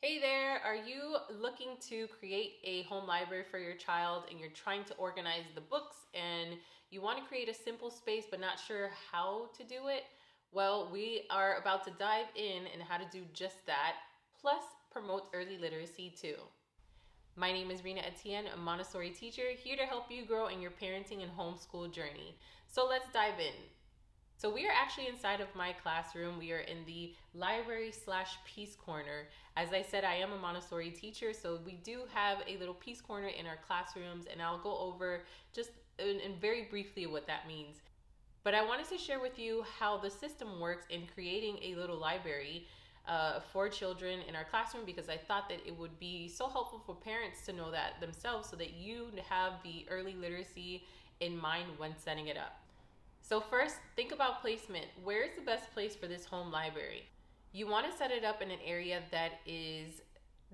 Hey there, are you looking to create a home library for your child and you're trying to organize the books and you want to create a simple space but not sure how to do it? Well, we are about to dive in and how to do just that, plus promote early literacy too. My name is Rhina, a Montessori teacher, here to help you grow in your parenting and homeschool journey. So let's dive in. So we are actually inside of my classroom. We are in the library / peace corner. As I said, I am a Montessori teacher, so we do have a little peace corner in our classrooms, and I'll go over just in very briefly what that means. But I wanted to share with you how the system works in creating a little library for children in our classroom, because I thought that it would be so helpful for parents to know that themselves so that you have the early literacy in mind when setting it up. So first, think about placement. Where is the best place for this home library? You want to set it up in an area that is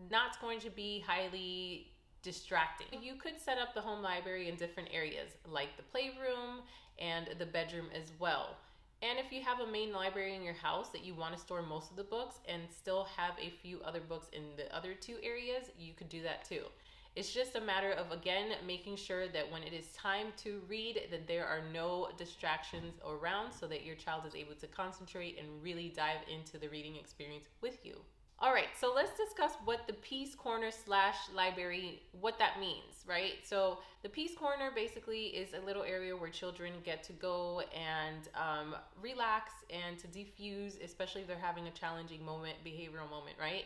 not going to be highly distracting. You could set up the home library in different areas, like the playroom and the bedroom as well. And if you have a main library in your house that you want to store most of the books and still have a few other books in the other two areas, you could do that too. It's just a matter of, again, making sure that when it is time to read, that there are no distractions around so that your child is able to concentrate and really dive into the reading experience with you. All right, so let's discuss what the Peace Corner / library, what that means, right? So the Peace Corner basically is a little area where children get to go and relax and to defuse, especially if they're having a challenging moment, behavioral moment, right?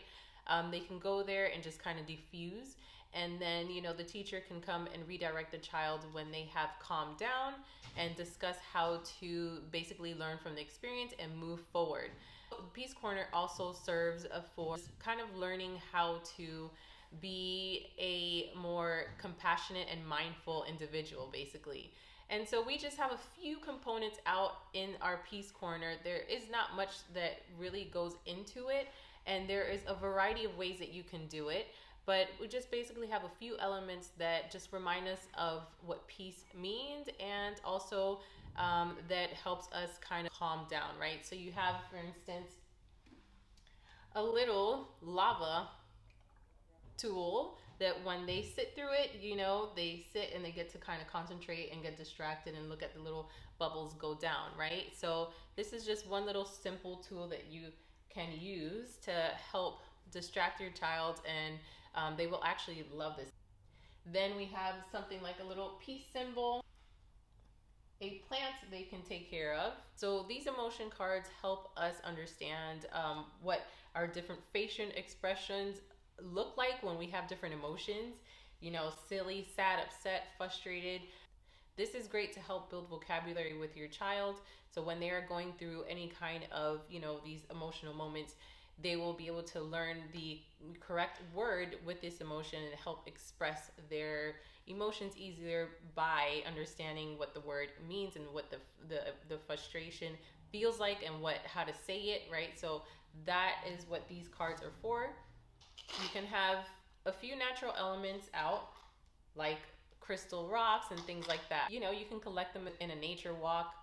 They can go there and just kind of defuse. And then, the teacher can come and redirect the child when they have calmed down and discuss how to basically learn from the experience and move forward. The Peace Corner also serves for kind of learning how to be a more compassionate and mindful individual, basically. And so we just have a few components out in our Peace Corner. There is not much that really goes into it, and there is a variety of ways that you can do it. But we just basically have a few elements that just remind us of what peace means, and also that helps us kind of calm down, right? So you have, for instance, a little lava tool that when they sit through it, they sit and they get to kind of concentrate and get distracted and look at the little bubbles go down, right? So this is just one little simple tool that you can use to help distract your child, and they will actually love this. Then we have something like a little peace symbol, a plant they can take care of. So these emotion cards help us understand what our different facial expressions look like when we have different emotions, silly, sad, upset, frustrated. This is great to help build vocabulary with your child. So when they are going through any kind of, these emotional moments, they will be able to learn the correct word with this emotion and help express their emotions easier by understanding what the word means and what the frustration feels like and how to say it, right? So that is what these cards are for. You can have a few natural elements out, like crystal rocks and things like that. You can collect them in a nature walk.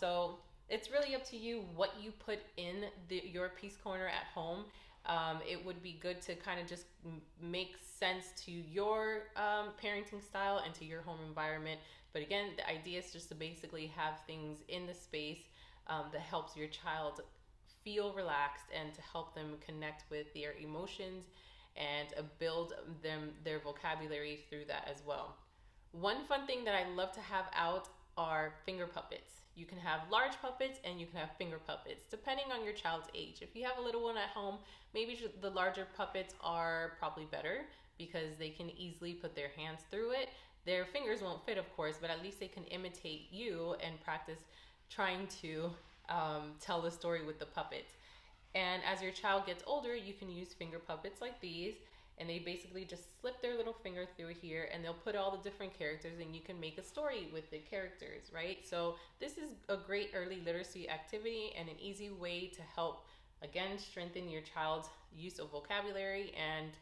So it's really up to you what you put in your Peace Corner at home. It would be good to kind of just make sense to your parenting style and to your home environment. But again, the idea is just to basically have things in the space that helps your child feel relaxed and to help them connect with their emotions and build their vocabulary through that as well. One fun thing that I love to have out are finger puppets. You can have large puppets and you can have finger puppets, depending on your child's age. If you have a little one at home, maybe the larger puppets are probably better because they can easily put their hands through it. Their fingers won't fit, of course, but at least they can imitate you and practice trying to tell the story with the puppet. And as your child gets older, you can use finger puppets like these, and they basically just slip their little finger through here and they'll put all the different characters and you can make a story with the characters, right? So this is a great early literacy activity and an easy way to help, again, strengthen your child's use of vocabulary and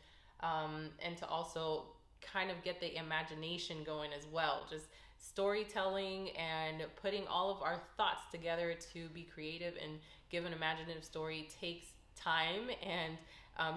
to also kind of get the imagination going as well. Just storytelling and putting all of our thoughts together to be creative and give an imaginative story takes time and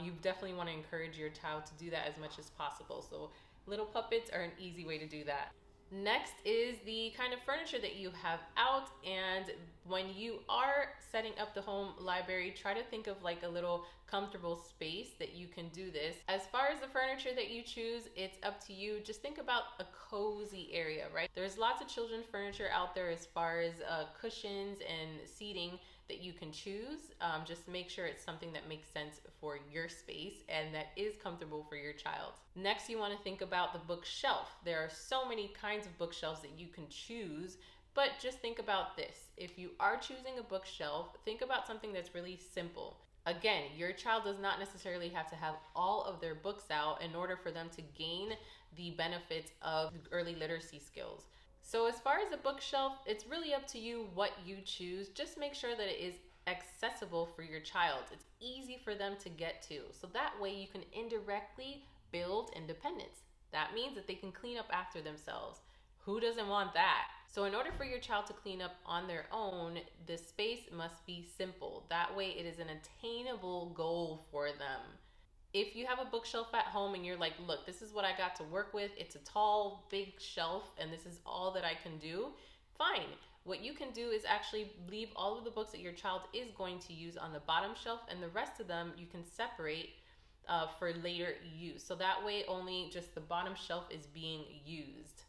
You definitely want to encourage your child to do that as much as possible. So little puppets are an easy way to do that. Next is the kind of furniture that you have out, and when you are setting up the home library, try to think of like a little comfortable space that you can do this. As far as the furniture that you choose, it's up to you. Just think about a cozy area, right? There's lots of children's furniture out there as far as cushions and seating that you can choose. Just make sure it's something that makes sense for your space and that is comfortable for your child. Next, you want to think about the bookshelf. There are so many kinds of bookshelves that you can choose, but just think about this. If you are choosing a bookshelf, think about something that's really simple. Again, your child does not necessarily have to have all of their books out in order for them to gain the benefits of early literacy skills. So as far as a bookshelf, it's really up to you what you choose. Just make sure that it is accessible for your child. It's easy for them to get to. So that way you can indirectly build independence. That means that they can clean up after themselves. Who doesn't want that? So in order for your child to clean up on their own, the space must be simple. That way it is an attainable goal for them. If you have a bookshelf at home and you're like, look, this is what I got to work with, it's a tall, big shelf, and this is all that I can do, fine. What you can do is actually leave all of the books that your child is going to use on the bottom shelf, and the rest of them you can separate for later use. So that way only just the bottom shelf is being used.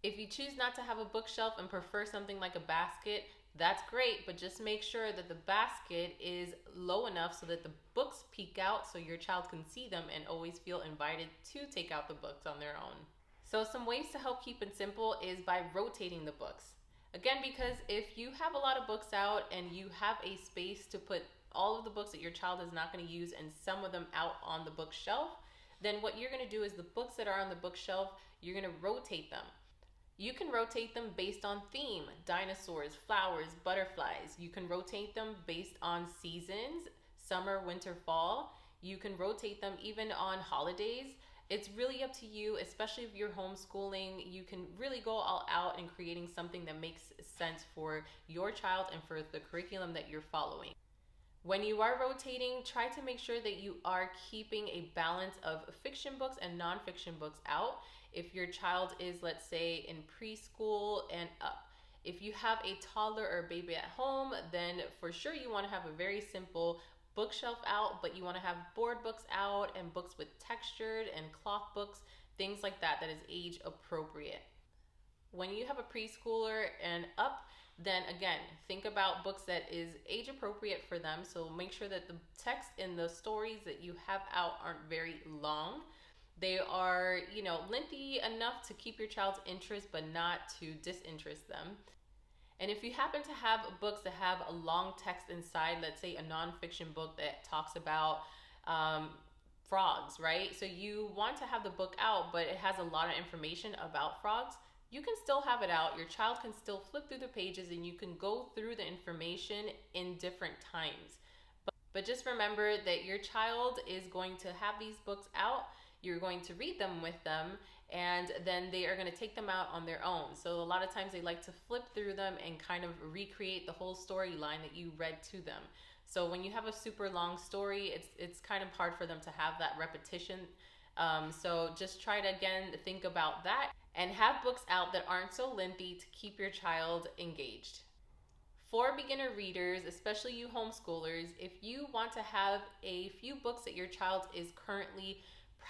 If you choose not to have a bookshelf and prefer something like a basket, that's great, but just make sure that the basket is low enough so that the books peek out so your child can see them and always feel invited to take out the books on their own. So some ways to help keep it simple is by rotating the books. Again, because if you have a lot of books out and you have a space to put all of the books that your child is not going to use and some of them out on the bookshelf, then what you're going to do is the books that are on the bookshelf, you're going to rotate them. You can rotate them based on theme, dinosaurs, flowers, butterflies. You can rotate them based on seasons, summer, winter, fall. You can rotate them even on holidays. It's really up to you, especially if you're homeschooling. You can really go all out in creating something that makes sense for your child and for the curriculum that you're following. When you are rotating, try to make sure that you are keeping a balance of fiction books and nonfiction books out. If your child is, let's say, in preschool and up. If you have a toddler or baby at home, then for sure you want to have a very simple bookshelf out, but you want to have board books out and books with textured and cloth books, things like that, that is age appropriate. When you have a preschooler and up, then again, think about books that is age appropriate for them. So make sure that the text in the stories that you have out aren't very long. They are, lengthy enough to keep your child's interest, but not to disinterest them. And if you happen to have books that have a long text inside, let's say a nonfiction book that talks about frogs, right? So you want to have the book out, but it has a lot of information about frogs. You can still have it out. Your child can still flip through the pages and you can go through the information in different times. But just remember that your child is going to have these books out. You're going to read them with them, and then they are going to take them out on their own. So a lot of times they like to flip through them and kind of recreate the whole storyline that you read to them. So when you have a super long story, it's kind of hard for them to have that repetition. So just try to, again, think about that and have books out that aren't so lengthy to keep your child engaged. For beginner readers, especially you homeschoolers, if you want to have a few books that your child is currently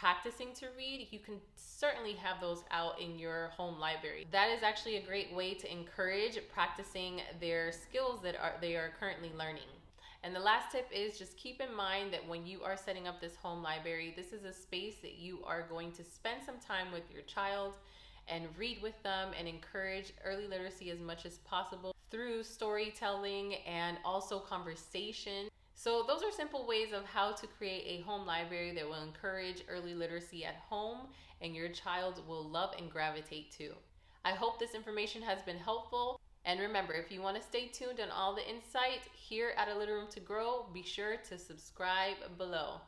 practicing to read, you can certainly have those out in your home library. That is actually a great way to encourage practicing their skills that they are currently learning. And the last tip is just keep in mind that when you are setting up this home library, this is a space that you are going to spend some time with your child and read with them and encourage early literacy as much as possible through storytelling and also conversation. So those are simple ways of how to create a home library that will encourage early literacy at home and your child will love and gravitate to. I hope this information has been helpful. And remember, if you want to stay tuned on all the insight here at A Little Room to Grow, be sure to subscribe below.